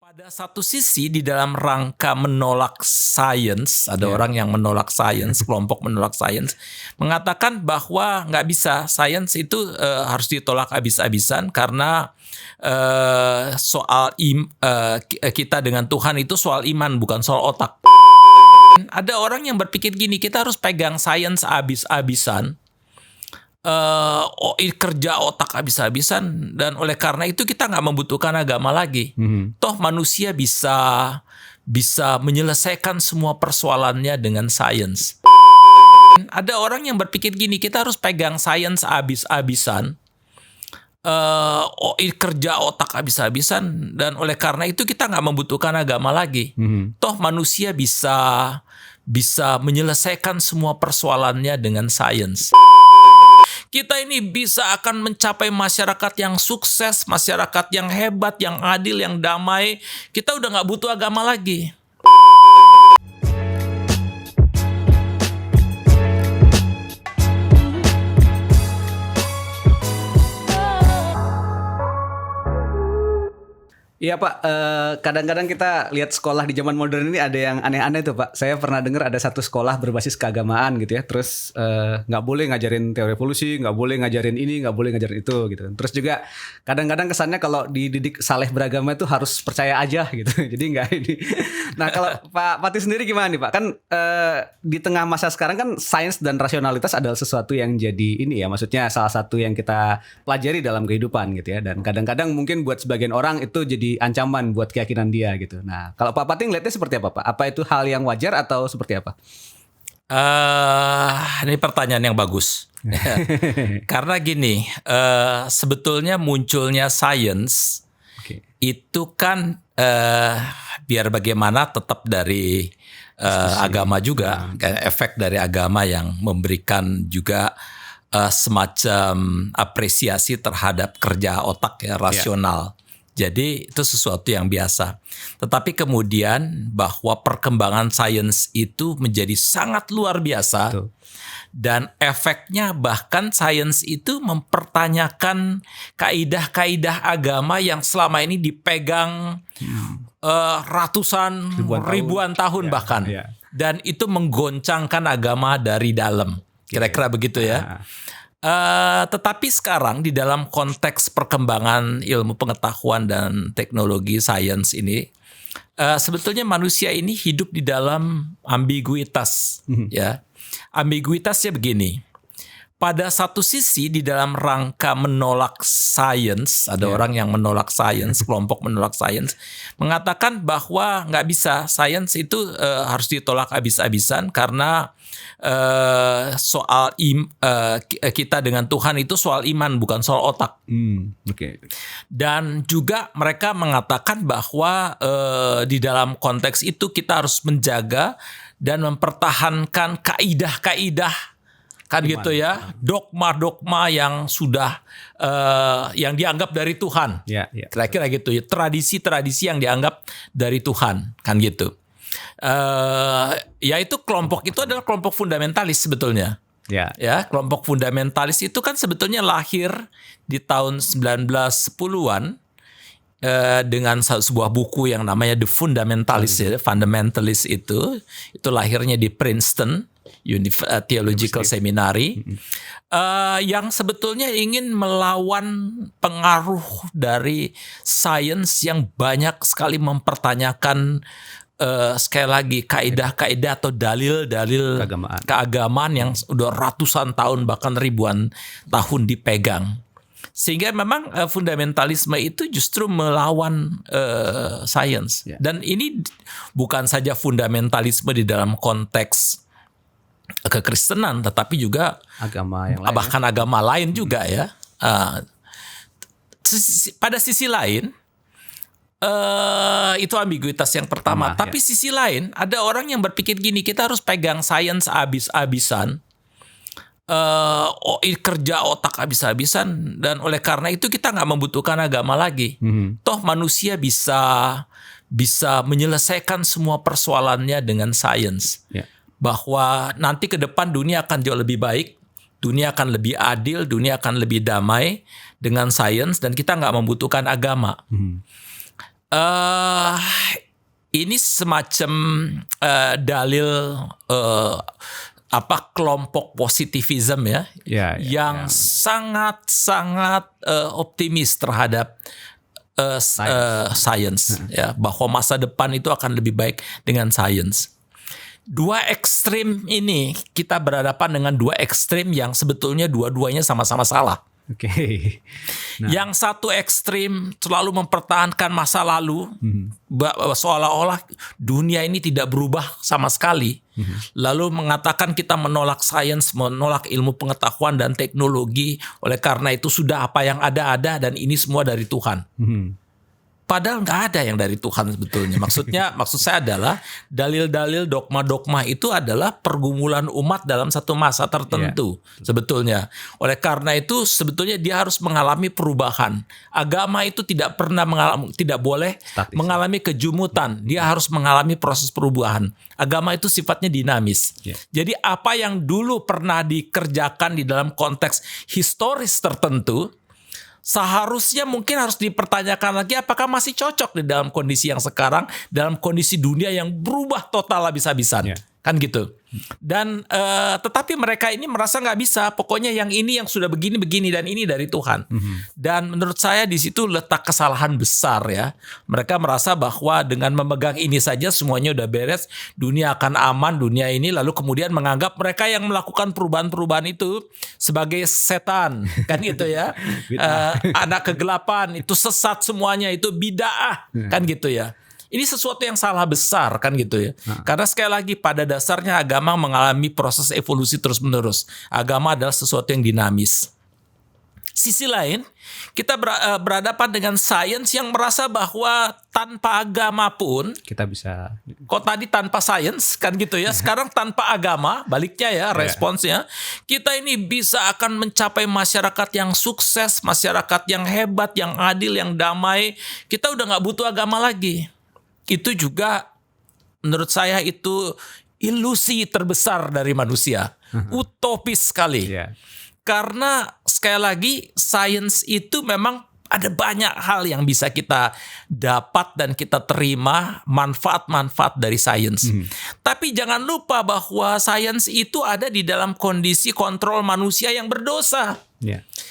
Pada satu sisi di dalam rangka menolak sains, ada orang yang menolak sains, kelompok menolak sains, mengatakan bahwa nggak bisa, sains itu harus ditolak habis-habisan karena kita dengan Tuhan itu soal iman, bukan soal otak. Ada orang yang berpikir gini, kita harus pegang sains habis-habisan. Kerja otak habis-habisan, dan oleh karena itu kita nggak membutuhkan agama lagi. Toh manusia bisa menyelesaikan semua persoalannya dengan sains. Ada orang yang berpikir gini, kita harus pegang sains habis-habisan, kerja otak habis-habisan, dan oleh karena itu kita nggak membutuhkan agama lagi. Toh manusia bisa menyelesaikan semua persoalannya dengan sains. Kita ini bisa akan mencapai masyarakat yang sukses, masyarakat yang hebat, yang adil, yang damai. Kita udah nggak butuh agama lagi. Iya Pak, kadang-kadang kita lihat sekolah di zaman modern ini ada yang aneh-aneh tuh Pak. Saya pernah dengar ada satu sekolah berbasis keagamaan gitu ya. Terus nggak boleh ngajarin teori evolusi, nggak boleh ngajarin ini, nggak boleh ngajarin itu gitu. Terus juga kadang-kadang kesannya kalau dididik saleh beragama itu harus percaya aja gitu. Jadi nggak ini. Nah kalau Pak Pati sendiri gimana nih Pak? Kan di tengah masa sekarang kan sains dan rasionalitas adalah sesuatu yang jadi ini ya. Maksudnya salah satu yang kita pelajari dalam kehidupan gitu ya. Dan kadang-kadang mungkin buat sebagian orang itu jadi ancaman buat keyakinan dia gitu. Nah, kalau Pak Pati ngeliatnya seperti apa Pak? Apa itu hal yang wajar atau seperti apa? Ini pertanyaan yang bagus. Karena gini, sebetulnya munculnya sains itu kan biar bagaimana tetap dari agama juga, efek dari agama yang memberikan juga semacam apresiasi terhadap kerja otak ya, rasional. Jadi itu sesuatu yang biasa. Tetapi kemudian bahwa perkembangan sains itu menjadi sangat luar biasa. Betul. Dan efeknya bahkan sains itu mempertanyakan kaidah-kaidah agama yang selama ini dipegang ratusan ribuan tahun bahkan. Ya. Dan itu menggoncangkan agama dari dalam. Kira-kira begitu ya. Tetapi sekarang di dalam konteks perkembangan ilmu pengetahuan dan teknologi sains ini, sebetulnya manusia ini hidup di dalam ambiguitas. Ya, ambiguitasnya begini. Pada satu sisi di dalam rangka menolak sains, ada orang yang menolak sains, kelompok menolak sains, mengatakan bahwa nggak bisa, sains itu harus ditolak habis-habisan karena kita dengan Tuhan itu soal iman, bukan soal otak. Dan juga mereka mengatakan bahwa di dalam konteks itu kita harus menjaga dan mempertahankan kaidah-kaidah, kan iman. Gitu ya, dogma-dogma yang sudah yang dianggap dari Tuhan, kira-kira gitu ya, tradisi-tradisi yang dianggap dari Tuhan, kan gitu. Yaitu kelompok itu adalah kelompok fundamentalis sebetulnya. Ya, kelompok fundamentalis itu kan sebetulnya lahir di tahun 1910-an dengan sebuah buku yang namanya The Fundamentalist. Fundamentalist itu lahirnya di Princeton Theological Seminary, yang sebetulnya ingin melawan pengaruh dari sains yang banyak sekali mempertanyakan sekali lagi kaidah-kaidah atau dalil-dalil keagamaan yang udah ratusan tahun bahkan ribuan tahun dipegang. Sehingga memang fundamentalisme itu justru melawan sains. Dan ini bukan saja fundamentalisme di dalam konteks kekristenan, tetapi juga agama yang lain, bahkan agama lain juga ya. Pada sisi lain, itu ambiguitas yang pertama. Tapi sisi lain, ada orang yang berpikir gini, kita harus pegang sains habis-habisan, kerja otak habis-habisan, dan oleh karena itu kita nggak membutuhkan agama lagi. Toh manusia bisa menyelesaikan semua persoalannya dengan sains. Bahwa nanti ke depan dunia akan jauh lebih baik, dunia akan lebih adil, dunia akan lebih damai dengan sains, dan kita nggak membutuhkan agama. ini semacam dalil kelompok positivism yang sangat-sangat optimis terhadap science ya, bahwa masa depan itu akan lebih baik dengan science. Dua ekstrim ini, kita berhadapan dengan dua ekstrim yang sebetulnya dua-duanya sama-sama salah. Oke. Nah. Yang satu ekstrim selalu mempertahankan masa lalu, seolah-olah dunia ini tidak berubah sama sekali. Lalu mengatakan kita menolak sains, menolak ilmu pengetahuan dan teknologi. Oleh karena itu sudah apa yang ada dan ini semua dari Tuhan. Padahal nggak ada yang dari Tuhan sebetulnya. Maksud saya adalah dalil-dalil dogma-dogma itu adalah pergumulan umat dalam satu masa tertentu sebetulnya. Oleh karena itu sebetulnya dia harus mengalami perubahan. Agama itu tidak boleh mengalami kejumutan. Dia harus mengalami proses perubahan. Agama itu sifatnya dinamis. Jadi apa yang dulu pernah dikerjakan di dalam konteks historis tertentu, seharusnya mungkin harus dipertanyakan lagi apakah masih cocok di dalam kondisi yang sekarang, dalam kondisi dunia yang berubah total habis-habisan. Kan gitu. Dan tetapi mereka ini merasa nggak bisa. Pokoknya yang ini yang sudah begini dan ini dari Tuhan. Dan menurut saya di situ letak kesalahan besar ya. Mereka merasa bahwa dengan memegang ini saja semuanya udah beres, dunia akan aman, dunia ini, lalu kemudian menganggap mereka yang melakukan perubahan-perubahan itu sebagai setan, kan gitu ya. Anak kegelapan, itu sesat semuanya, itu bid'ah, kan gitu ya. Ini sesuatu yang salah besar kan gitu ya. Karena sekali lagi pada dasarnya agama mengalami proses evolusi terus-menerus. Agama adalah sesuatu yang dinamis. Sisi lain, kita berhadapan dengan sains yang merasa bahwa tanpa agama pun kita bisa. Kok tadi tanpa sains kan gitu ya. Sekarang tanpa agama, baliknya ya responsnya, kita ini bisa akan mencapai masyarakat yang sukses, masyarakat yang hebat, yang adil, yang damai. Kita udah nggak butuh agama lagi. Itu juga menurut saya itu ilusi terbesar dari manusia. Utopis sekali. Karena sekali lagi sains itu memang ada banyak hal yang bisa kita dapat dan kita terima manfaat-manfaat dari sains. Tapi jangan lupa bahwa sains itu ada di dalam kondisi kontrol manusia yang berdosa.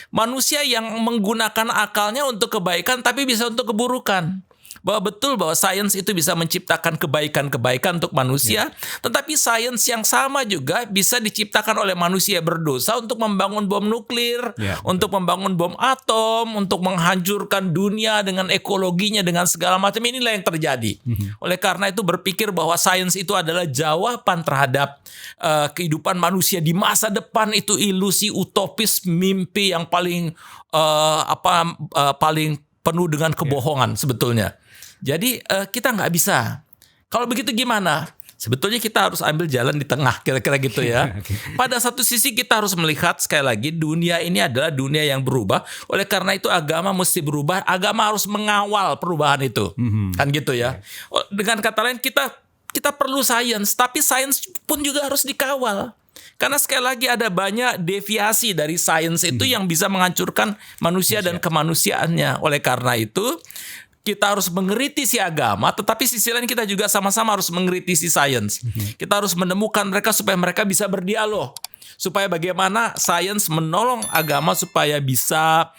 Manusia yang menggunakan akalnya untuk kebaikan tapi bisa untuk keburukan. Bahwa betul bahwa sains itu bisa menciptakan kebaikan-kebaikan untuk manusia, tetapi sains yang sama juga bisa diciptakan oleh manusia berdosa untuk membangun bom nuklir, untuk membangun bom atom, untuk menghancurkan dunia dengan ekologinya, dengan segala macam. Inilah yang terjadi. Oleh karena itu berpikir bahwa sains itu adalah jawaban terhadap kehidupan manusia di masa depan itu ilusi utopis, mimpi yang paling paling penuh dengan kebohongan sebetulnya. Jadi kita nggak bisa. Kalau begitu gimana? Sebetulnya kita harus ambil jalan di tengah, kira-kira gitu ya. Pada satu sisi kita harus melihat sekali lagi dunia ini adalah dunia yang berubah. Oleh karena itu agama mesti berubah. Agama harus mengawal perubahan itu, kan gitu ya. Dengan kata lain kita perlu sains, tapi sains pun juga harus dikawal. Karena sekali lagi ada banyak deviasi dari sains itu yang bisa menghancurkan manusia dan kemanusiaannya. Oleh karena itu kita harus mengkritisi agama, tetapi sisi lain kita juga sama-sama harus mengkritisi sains. Kita harus menemukan mereka supaya mereka bisa berdialog. Supaya bagaimana sains menolong agama supaya bisa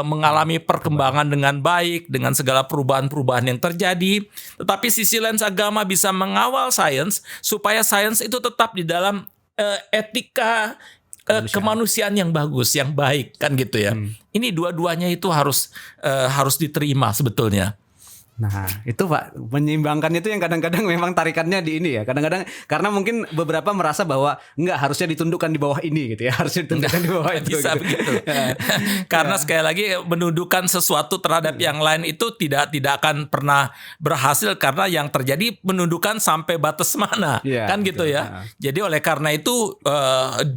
mengalami perkembangan dengan baik, dengan segala perubahan-perubahan yang terjadi. Tetapi sisi lain agama bisa mengawal sains supaya sains itu tetap di dalam etika kemanusiaan yang bagus, yang baik, kan gitu ya. Ini dua-duanya itu harus diterima sebetulnya. Nah itu Pak, menyeimbangkan itu yang kadang-kadang memang tarikannya di ini ya. Kadang-kadang karena mungkin beberapa merasa bahwa enggak, harusnya ditundukkan di bawah ini gitu ya. Harusnya ditundukkan di bawah itu. Bisa gitu. Begitu. Karena sekali lagi menundukkan sesuatu terhadap yang lain itu tidak akan pernah berhasil. Karena yang terjadi menundukkan sampai batas mana. Kan gitu ya. Jadi oleh karena itu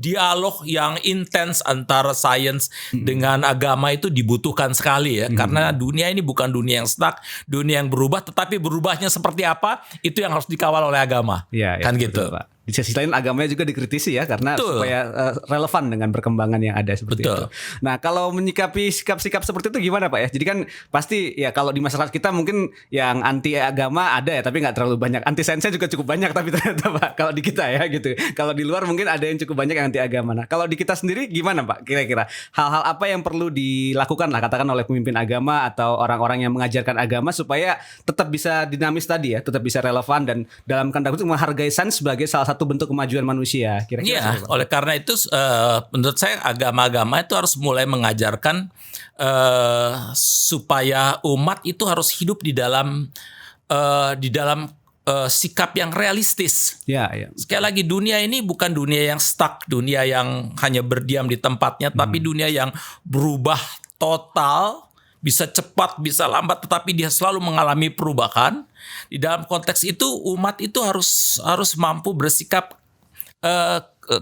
dialog yang intens antara sains dengan agama itu dibutuhkan sekali ya. Karena dunia ini bukan dunia yang stuck, dunia yang berubah, tetapi berubahnya seperti apa itu yang harus dikawal oleh agama, kan gitu. Betul, Pak. di sisi lain agamanya juga dikritisi ya, karena Betul. supaya relevan dengan perkembangan yang ada seperti Betul. itu. Nah, kalau menyikapi sikap-sikap seperti itu gimana Pak ya? Jadi kan pasti ya kalau di masyarakat kita mungkin yang anti agama ada ya, tapi nggak terlalu banyak. Anti sainsnya juga cukup banyak tapi ternyata Pak, kalau di kita ya gitu. Kalau di luar mungkin ada yang cukup banyak yang anti agama. Nah, kalau di kita sendiri gimana Pak? Kira-kira hal-hal apa yang perlu dilakukan lah katakan oleh pemimpin agama atau orang-orang yang mengajarkan agama supaya tetap bisa dinamis tadi ya, tetap bisa relevan dan dalam tanda kutip menghargai sains sebagai salah satu bentuk kemajuan manusia. Kira-kira Iya, oleh karena itu menurut saya agama-agama itu harus mulai mengajarkan supaya umat itu harus hidup di dalam sikap yang realistis. Ya, ya. Sekali lagi dunia ini bukan dunia yang stuck, dunia yang hanya berdiam di tempatnya, tapi dunia yang berubah total, bisa cepat, bisa lambat, tetapi dia selalu mengalami perubahan. Di dalam konteks itu umat itu harus mampu bersikap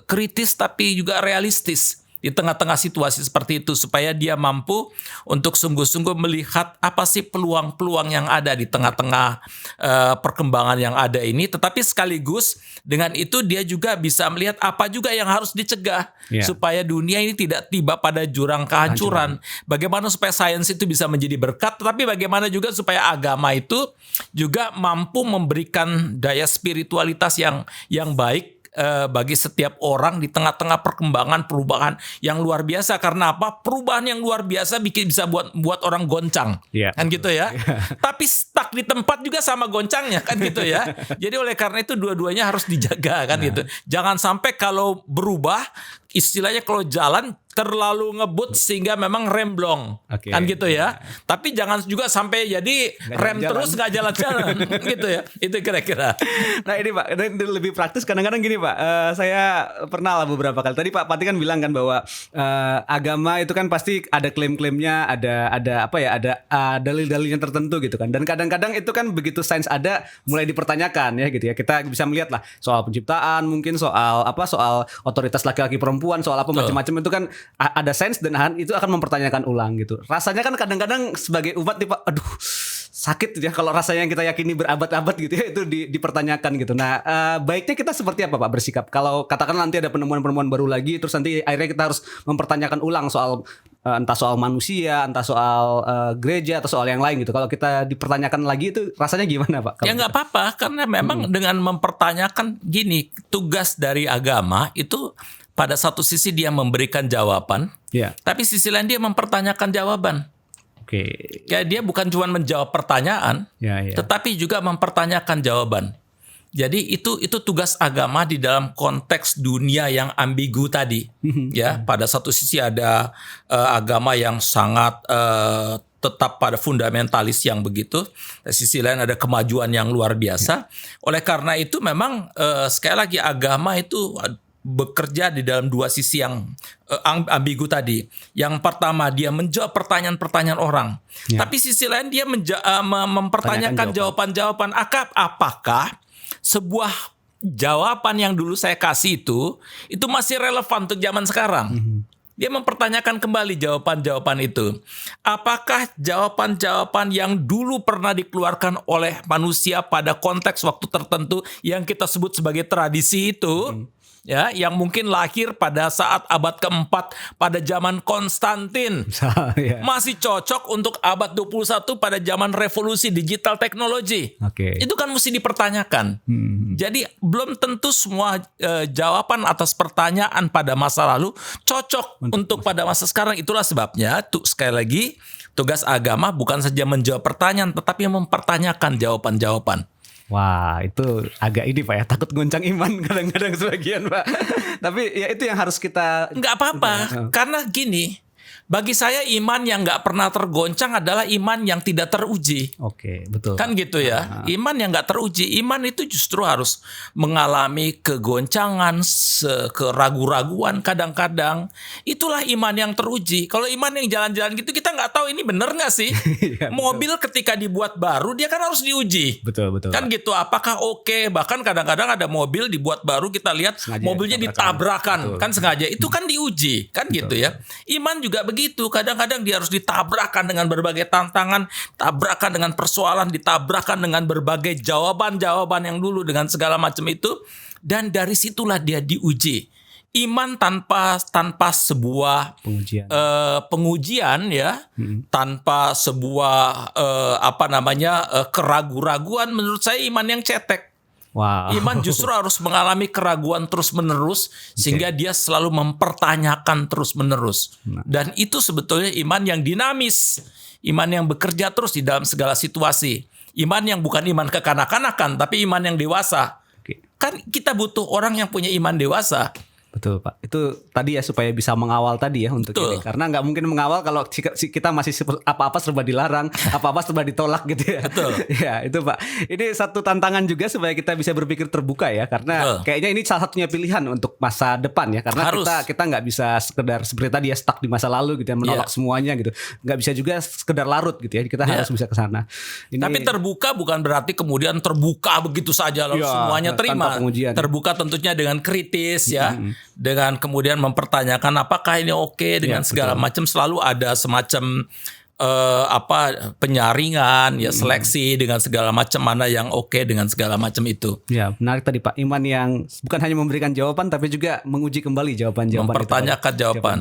kritis tapi juga realistis di tengah-tengah situasi seperti itu supaya dia mampu untuk sungguh-sungguh melihat apa sih peluang-peluang yang ada di tengah-tengah perkembangan yang ada ini, tetapi sekaligus dengan itu dia juga bisa melihat apa juga yang harus dicegah supaya dunia ini tidak tiba pada jurang kehancuran. Bagaimana supaya sains itu bisa menjadi berkat, tetapi bagaimana juga supaya agama itu juga mampu memberikan daya spiritualitas yang baik bagi setiap orang di tengah-tengah perkembangan perubahan yang luar biasa. Karena apa? Perubahan yang luar biasa bisa buat orang goncang, kan gitu ya. Tapi stuck di tempat juga sama goncangnya, kan gitu ya. Jadi oleh karena itu dua-duanya harus dijaga, kan gitu. Jangan sampai kalau berubah, istilahnya kalau jalan terlalu ngebut sehingga memang remblong, kan gitu ya. Tapi jangan juga sampai jadi rem terus nggak jalan-jalan, gitu ya. Itu kira-kira. Nah ini Pak, ini lebih praktis. Kadang-kadang gini Pak, saya pernah lah beberapa kali. Tadi Pak Pati kan bilang kan bahwa agama itu kan pasti ada klaim-klaimnya, ada apa ya, ada dalil-dalilnya tertentu gitu kan. Dan kadang-kadang itu kan begitu sains ada mulai dipertanyakan ya gitu ya. Kita bisa melihat lah soal penciptaan, mungkin soal otoritas laki-laki perempuan, soal apa macam-macam itu kan ada sains dan itu akan mempertanyakan ulang gitu. Rasanya kan kadang-kadang sebagai umat nih Pak, aduh sakit ya kalau rasanya yang kita yakini berabad-abad gitu ya itu dipertanyakan gitu. Nah baiknya kita seperti apa Pak bersikap? Kalau katakan nanti ada penemuan-penemuan baru lagi, terus nanti akhirnya kita harus mempertanyakan ulang soal entah soal manusia, entah soal gereja atau soal yang lain gitu. Kalau kita dipertanyakan lagi itu rasanya gimana Pak? Ya nggak apa-apa, karena memang dengan mempertanyakan gini, tugas dari agama itu pada satu sisi dia memberikan jawaban, tapi sisi lain dia mempertanyakan jawaban. Ya, dia bukan cuma menjawab pertanyaan, tetapi juga mempertanyakan jawaban. Jadi itu tugas agama di dalam konteks dunia yang ambigu tadi. Ya, pada satu sisi ada agama yang sangat tetap pada fundamentalis yang begitu. Di sisi lain ada kemajuan yang luar biasa. Oleh karena itu memang sekali lagi agama itu bekerja di dalam dua sisi yang ambigu tadi. Yang pertama dia menjawab pertanyaan-pertanyaan orang, tapi sisi lain dia mempertanyakan jawaban-jawaban. Apakah sebuah jawaban yang dulu saya kasih itu masih relevan untuk zaman sekarang? Dia mempertanyakan kembali jawaban-jawaban itu. Apakah jawaban-jawaban yang dulu pernah dikeluarkan oleh manusia pada konteks waktu tertentu yang kita sebut sebagai tradisi itu, ya, yang mungkin lahir pada saat abad keempat pada zaman Konstantin, masih cocok untuk abad 21 pada zaman revolusi digital teknologi. Itu kan mesti dipertanyakan. Jadi belum tentu semua jawaban atas pertanyaan pada masa lalu cocok untuk pada masa sekarang. Itulah sebabnya sekali lagi tugas agama bukan saja menjawab pertanyaan, tetapi mempertanyakan jawaban-jawaban. Wah, itu agak ini Pak ya, takut goncang iman kadang-kadang sebagian Pak. Tapi ya itu yang harus kita... Nggak apa-apa, karena gini, bagi saya iman yang nggak pernah tergoncang adalah iman yang tidak teruji. Betul. Kan gitu ya. Iman yang nggak teruji, iman itu justru harus mengalami kegoncangan, keraguan-raguan kadang-kadang. Itulah iman yang teruji. Kalau iman yang jalan-jalan gitu kita nggak tahu ini benar nggak sih. Mobil ketika dibuat baru dia kan harus diuji. Betul. Kan gitu. Apakah oke? Bahkan kadang-kadang ada mobil dibuat baru kita lihat sengaja mobilnya ditabrakan. Kan sengaja. Itu kan diuji. Kan gitu ya. Iman juga juga begitu. Kadang-kadang dia harus ditabrakkan dengan berbagai tantangan, tabrakan dengan persoalan, ditabrakkan dengan berbagai jawaban-jawaban yang dulu dengan segala macam itu. Dan dari situlah dia diuji. Iman tanpa sebuah pengujian ya, tanpa sebuah keraguan-raguan, menurut saya iman yang cetek. Wow. Iman justru harus mengalami keraguan terus-menerus sehingga dia selalu mempertanyakan terus-menerus. Dan itu sebetulnya iman yang dinamis, iman yang bekerja terus di dalam segala situasi. Iman yang bukan iman kekanak-kanakan, tapi iman yang dewasa. Kan kita butuh orang yang punya iman dewasa. Betul Pak, itu tadi ya supaya bisa mengawal tadi ya untuk ini. Karena nggak mungkin mengawal kalau kita masih apa-apa serba dilarang, apa-apa serba ditolak gitu ya. Betul. Ya itu Pak, ini satu tantangan juga supaya kita bisa berpikir terbuka ya. Karena kayaknya ini salah satunya pilihan untuk masa depan ya. Karena kita nggak bisa sekedar seperti tadi ya stuck di masa lalu gitu ya, menolak semuanya gitu. Nggak bisa juga sekedar larut gitu ya, kita harus bisa ke sana. Tapi terbuka bukan berarti kemudian terbuka begitu saja lalu semuanya terima. Terbuka tentunya dengan kritis ya. Dengan kemudian mempertanyakan apakah ini oke dengan segala macam, selalu ada semacam penyaringan ya, seleksi dengan segala macam, mana yang oke dengan segala macam itu. Ya, menarik tadi Pak, iman yang bukan hanya memberikan jawaban tapi juga menguji kembali jawaban-jawaban, mempertanyakan itu, jawaban.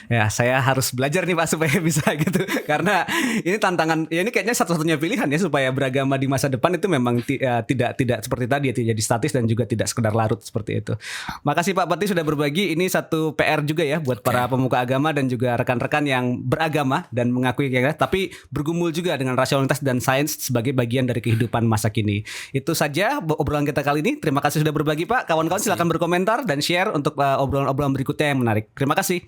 Ya, saya harus belajar nih Pak supaya bisa gitu. Karena ini tantangan, ya ini kayaknya satu-satunya pilihan ya supaya beragama di masa depan itu memang tidak seperti tadi ya, tidak jadi statis dan juga tidak sekedar larut seperti itu. Makasih Pak Pati sudah berbagi. Ini satu PR juga ya buat para pemuka agama dan juga rekan-rekan yang beragama dan mengakui ya, tapi bergumul juga dengan rasionalitas dan sains sebagai bagian dari kehidupan masa kini. Itu saja obrolan kita kali ini. Terima kasih sudah berbagi Pak. Kawan-kawan silakan berkomentar dan share untuk obrolan-obrolan berikutnya yang menarik. Terima kasih.